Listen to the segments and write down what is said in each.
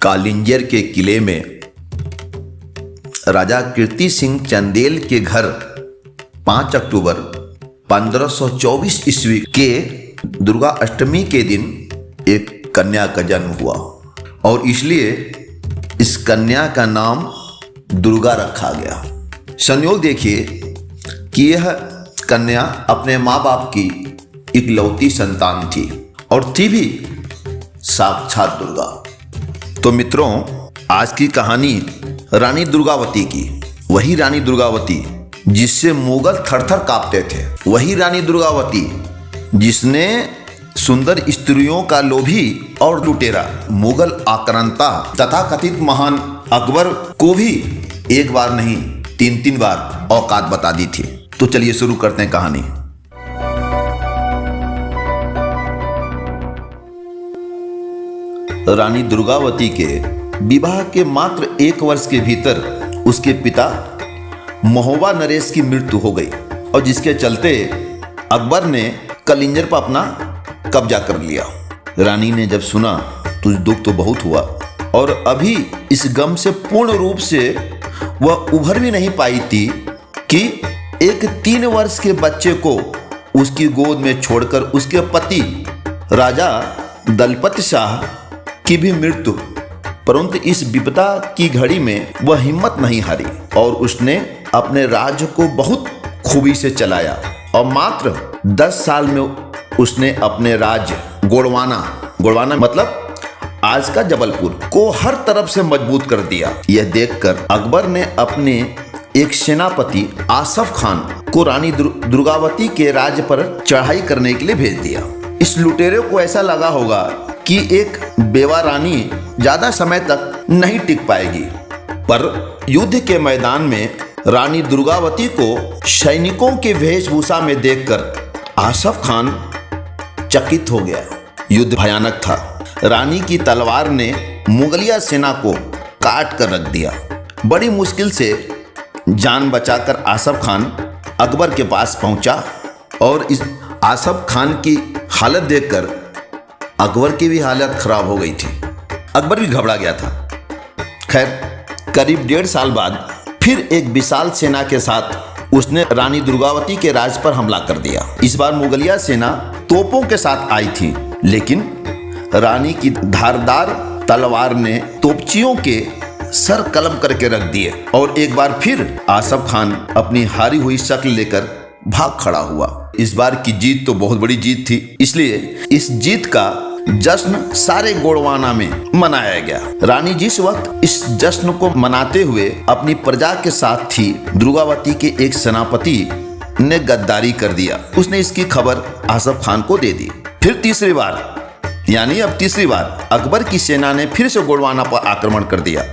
कालिंजर के किले में राजा कीर्ति सिंह चंदेल के घर 5 अक्टूबर 1524 ईस्वी के दुर्गा अष्टमी के दिन एक कन्या का जन्म हुआ और इसलिए इस कन्या का नाम दुर्गा रखा गया। संयोग देखिए कि यह कन्या अपने माँ बाप की इकलौती संतान थी और थी भी साक्षात दुर्गा। तो मित्रों, आज की कहानी रानी दुर्गावती की, वही रानी दुर्गावती जिससे मुगल थरथर कांपते थे, वही रानी दुर्गावती जिसने सुंदर स्त्रियों का लोभी और लुटेरा मुगल आक्रांता तथा कथित महान अकबर को भी एक बार नहीं 3 बार औकात बता दी थी। तो चलिए शुरू करते हैं कहानी। रानी दुर्गावती के विवाह के मात्र 1 वर्ष के भीतर उसके पिता महोबा नरेश की मृत्यु हो गई और जिसके चलते अकबर ने कलिंजर पर अपना कब्जा कर लिया। रानी ने जब सुना तो दुख तो बहुत हुआ और अभी इस गम से पूर्ण रूप से वह उभर भी नहीं पाई थी कि एक 3 वर्ष के बच्चे को उसकी गोद में छोड़कर उसके पति राजा दलपत शाह की भी मृत्यु। परंतु इस विपदा की घड़ी में वह हिम्मत नहीं हारी और उसने अपने राज्य को बहुत खूबी से चलाया और मात्र 10 साल में उसने अपने राज्य गोड़वाना मतलब आज का जबलपुर को हर तरफ से मजबूत कर दिया। यह देखकर अकबर ने अपने एक सेनापति आसफ खान को रानी दुर्गावती के राज्य पर चढ़ाई करने के लिए भेज दिया। इस लुटेरे को ऐसा लगा होगा कि एक बेवा रानी ज्यादा समय तक नहीं टिक पाएगी, पर युद्ध के मैदान में रानी दुर्गावती को सैनिकों के वेशभूषा में देखकर आसफ खान चकित हो गया। युद्ध भयानक था। रानी की तलवार ने मुगलिया सेना को काट कर रख दिया। बड़ी मुश्किल से जान बचाकर आसफ खान अकबर के पास पहुंचा और इस आसफ खान की हालत देखकर अकबर की भी हालत खराब हो गई थी। अकबर भी घबरा गया था। खैर, करीब 1.5 साल बाद फिर एक विशाल सेना के साथ उसने रानी दुर्गावती के राज पर हमला कर दिया। इस बार मुगलिया सेना तोपों के साथ आई थी, लेकिन रानी की धारदार तलवार ने तोपचियों के सर कलम करके रख दिए और एक बार फिर आसफ खान अपनी हारी हुई शक्ल लेकर भाग खड़ा हुआ। इस बार की जीत तो बहुत बड़ी जीत थी, इसलिए इस जीत का जश्न सारे गोड़वाना में मनाया गया। रानी जिस वक्त इस जश्न को मनाते हुए अपनी प्रजा के साथ थी, दुर्गावती के एक सेनापति ने गद्दारी कर दिया। उसने इसकी खबर आसफ खान को दे दी। फिर तीसरी बार अकबर की सेना ने फिर से गोड़वाना पर आक्रमण कर दिया,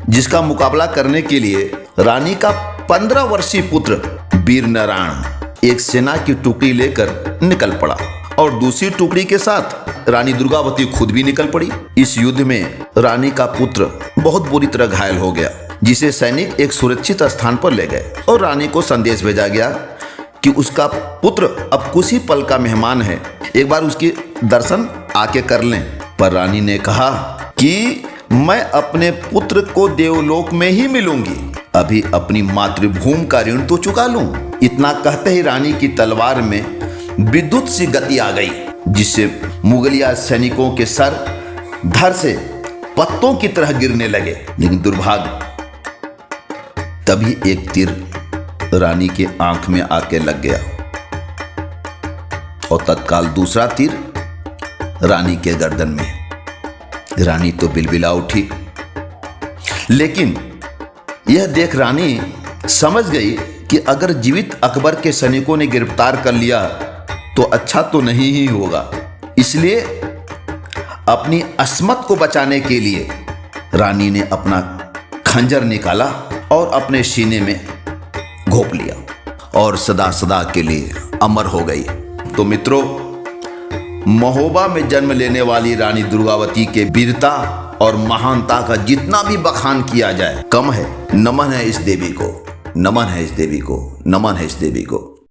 जिसका मुकाबला करने के लिए रानी का 15 वर्षीय पुत्र वीर नारायण एक सेना की टुकड़ी लेकर निकल पड़ा और दूसरी टुकड़ी के साथ रानी दुर्गावती खुद भी निकल पड़ी। इस युद्ध में रानी का पुत्र बहुत बुरी तरह घायल हो गया, जिसे सैनिक एक सुरक्षित स्थान पर ले गए और रानी को संदेश भेजा गया कि उसका पुत्र अब कुछ ही पल का मेहमान है, एक बार उसके दर्शन आके कर लें। पर रानी ने कहा कि मैं अपने पुत्र को देवलोक में ही मिलूंगी, अभी अपनी मातृभूमि का ऋण तो चुका लूं। इतना कहते ही रानी की तलवार में विद्युत सी गति आ गई, जिससे मुगलिया सैनिकों के सर धड़ से पत्तों की तरह गिरने लगे। लेकिन दुर्भाग्य, तभी एक तीर रानी के आंख में आके लग गया और तत्काल दूसरा तीर रानी के गर्दन में। रानी तो बिलबिला उठी, लेकिन यह देख रानी समझ गई कि अगर जीवित अकबर के सैनिकों ने गिरफ्तार कर लिया तो अच्छा तो नहीं ही होगा। इसलिए अपनी अस्मत को बचाने के लिए रानी ने अपना खंजर निकाला और अपने सीने में घोंप लिया और सदा सदा के लिए अमर हो गई। तो मित्रों, महोबा में जन्म लेने वाली रानी दुर्गावती के वीरता और महानता का जितना भी बखान किया जाए कम है। नमन है इस देवी को, नमन है इस देवी को, नमन है इस देवी को।